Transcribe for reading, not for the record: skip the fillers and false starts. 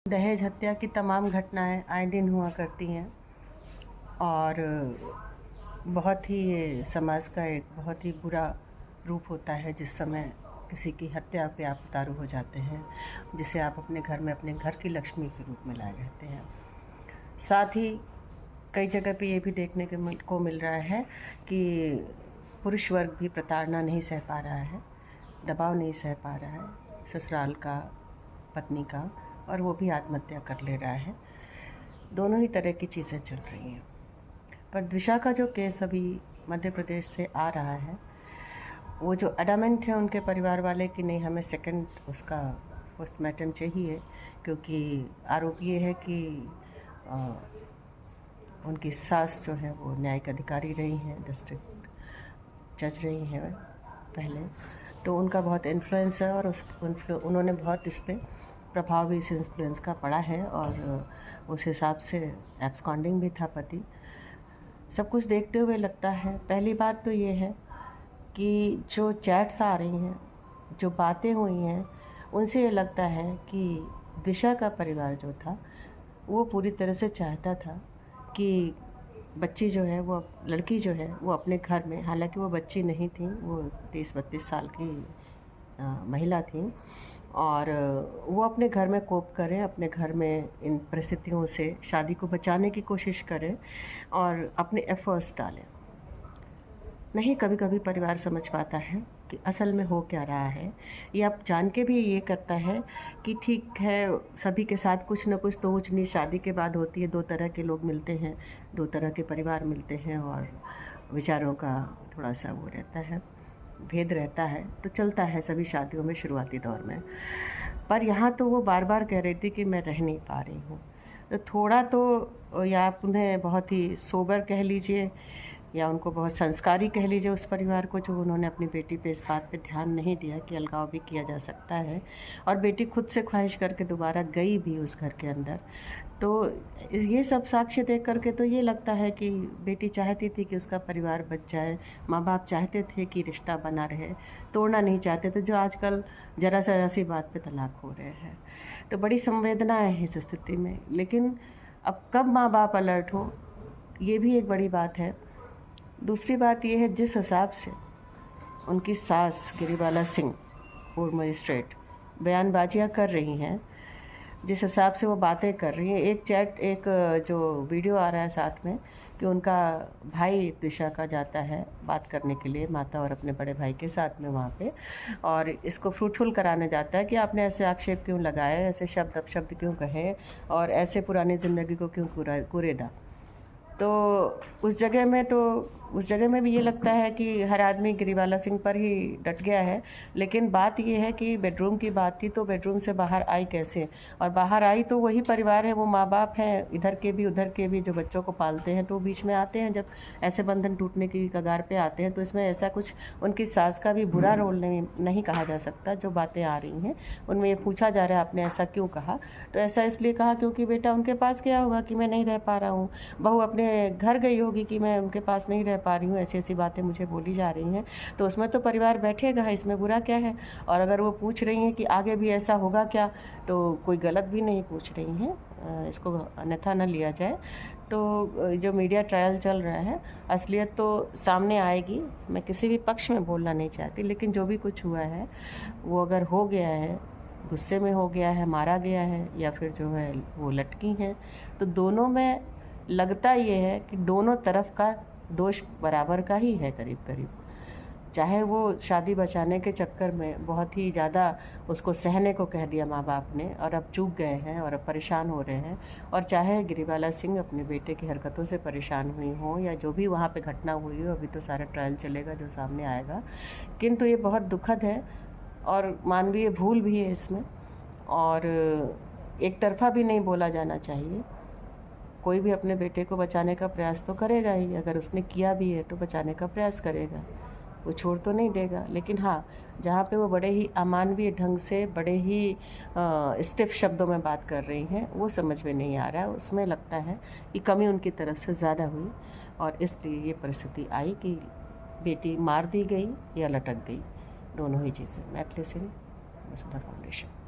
दहेज हत्या की तमाम घटनाएं आए दिन हुआ करती हैं और बहुत ही ये समाज का एक बहुत ही बुरा रूप होता है जिस समय किसी की हत्या पे आप उतारू हो जाते हैं, जिसे आप अपने घर में अपने घर की लक्ष्मी के रूप में लाए रहते हैं। साथ ही कई जगह पे ये भी देखने को मिल रहा है कि पुरुष वर्ग भी प्रताड़ना नहीं सह पा रहा है, दबाव नहीं सह पा रहा है ससुराल का, पत्नी का, और वो भी आत्महत्या कर ले रहा है। दोनों ही तरह की चीज़ें चल रही हैं। पर दिशा का जो केस अभी मध्य प्रदेश से आ रहा है, वो जो अडामेंट है उनके परिवार वाले कि नहीं, हमें सेकंड उसका पोस्टमार्टम चाहिए, क्योंकि आरोप ये है कि उनकी सास जो है वो न्यायिक अधिकारी रही हैं, डिस्ट्रिक्ट जज रही हैं पहले, तो उनका बहुत इन्फ्लुएंस है और उन्होंने बहुत इस पर प्रभाव भी इस इन्फ्लुएंस का पड़ा है और उस हिसाब से एब्सकॉन्डिंग भी था पति। सब कुछ देखते हुए लगता है, पहली बात तो ये है कि जो चैट्स आ रही हैं, जो बातें हुई हैं, उनसे ये लगता है कि दिशा का परिवार जो था वो पूरी तरह से चाहता था कि बच्ची जो है, वो लड़की जो है वो अपने घर में, हालांकि वो बच्ची नहीं थी, वो 30-32 साल की महिला थी, और वो अपने घर में कोप करें, अपने घर में इन परिस्थितियों से शादी को बचाने की कोशिश करें और अपने एफर्ट्स डालें। नहीं, कभी कभी परिवार समझ पाता है कि असल में हो क्या रहा है। ये आप जान के भी ये करता है कि ठीक है, सभी के साथ कुछ न कुछ तो ऊंच नीच शादी के बाद होती है। दो तरह के लोग मिलते हैं, दो तरह के परिवार मिलते हैं और विचारों का थोड़ा सा वो रहता है, भेद रहता है, तो चलता है सभी शादियों में शुरुआती दौर में। पर यहाँ तो वो बार बार कह रही थी कि मैं रह नहीं पा रही हूँ। तो थोड़ा तो, या आप उन्हें बहुत ही सोबर कह लीजिए या उनको बहुत संस्कारी कह लीजिए उस परिवार को, जो उन्होंने अपनी बेटी पे इस बात पे ध्यान नहीं दिया कि अलगाव भी किया जा सकता है, और बेटी खुद से ख्वाहिश करके दोबारा गई भी उस घर के अंदर। तो ये सब साक्ष्य देख करके तो ये लगता है कि बेटी चाहती थी कि उसका परिवार बच जाए, माँ बाप चाहते थे कि रिश्ता बना रहे, तोड़ना नहीं चाहते थे, जो आजकल जरा सी बात पे तलाक हो रहे हैं। तो बड़ी संवेदनाएं है इस स्थिति में। लेकिन अब कब माँ बाप अलर्ट हो, ये भी एक बड़ी बात है। दूसरी बात यह है, जिस हिसाब से उनकी सास गिरिबाला सिंह, पूर्व मजिस्ट्रेट, बयानबाजियाँ कर रही हैं, जिस हिसाब से वो बातें कर रही हैं, एक जो वीडियो आ रहा है साथ में कि उनका भाई दिशा का जाता है बात करने के लिए माता और अपने बड़े भाई के साथ में वहाँ पे, और इसको फ्रूटफुल कराने जाता है कि आपने ऐसे आक्षेप क्यों लगाए, ऐसे शब्द अपशब्द क्यों कहे और ऐसे पुरानी ज़िंदगी को क्यों कुरेदा। तो उस जगह में भी ये लगता है कि हर आदमी गिरिबाला सिंह पर ही डट गया है। लेकिन बात ये है कि बेडरूम की बात थी, तो बेडरूम से बाहर आई कैसे, और बाहर आई तो वही परिवार है, वो माँ बाप हैं, इधर के भी उधर के भी, जो बच्चों को पालते हैं, तो बीच में आते हैं जब ऐसे बंधन टूटने की कगार पे आते हैं। तो इसमें ऐसा कुछ उनकी सास का भी बुरा रोल नहीं कहा जा सकता। जो बातें आ रही हैं उनमें ये पूछा जा रहा है आपने ऐसा क्यों कहा, तो ऐसा इसलिए कहा क्योंकि बेटा उनके पास गया होगा कि मैं नहीं रह पा रहा हूँ, बहू अपने घर गई होगी कि मैं उनके पास नहीं रह पा रही हूँ, ऐसी ऐसी बातें मुझे बोली जा रही हैं। तो उसमें तो परिवार बैठेगा, इसमें बुरा क्या है। और अगर वो पूछ रही हैं कि आगे भी ऐसा होगा क्या, तो कोई गलत भी नहीं पूछ रही हैं, इसको अन्यथा न लिया जाए। तो जो मीडिया ट्रायल चल रहा है, असलियत तो सामने आएगी। मैं किसी भी पक्ष में बोलना नहीं चाहती, लेकिन जो भी कुछ हुआ है वो अगर हो गया है, गुस्से में हो गया है, मारा गया है, या फिर जो है वो लटकी हैं, तो दोनों में लगता ये है कि दोनों तरफ का दोष बराबर का ही है करीब करीब। चाहे वो शादी बचाने के चक्कर में बहुत ही ज़्यादा उसको सहने को कह दिया माँ बाप ने और अब चूक गए हैं और अब परेशान हो रहे हैं, और चाहे गिरिबाला सिंह अपने बेटे की हरकतों से परेशान हुई हों या जो भी वहाँ पे घटना हुई हो, अभी तो सारा ट्रायल चलेगा जो सामने आएगा। किंतु ये बहुत दुखद है और मानवीय भूल भी है इसमें, और एक तरफा भी नहीं बोला जाना चाहिए। कोई भी अपने बेटे को बचाने का प्रयास तो करेगा ही, अगर उसने किया भी है तो बचाने का प्रयास करेगा, वो छोड़ तो नहीं देगा। लेकिन हाँ, जहाँ पे वो बड़े ही अमानवीय ढंग से, बड़े ही स्टिफ शब्दों में बात कर रही हैं, वो समझ में नहीं आ रहा है। उसमें लगता है कि कमी उनकी तरफ से ज़्यादा हुई और इसलिए ये परिस्थिति आई कि बेटी मार दी गई या लटक गई, दोनों ही चीज़ें। मैथिली सिंह, वसुधा फाउंडेशन।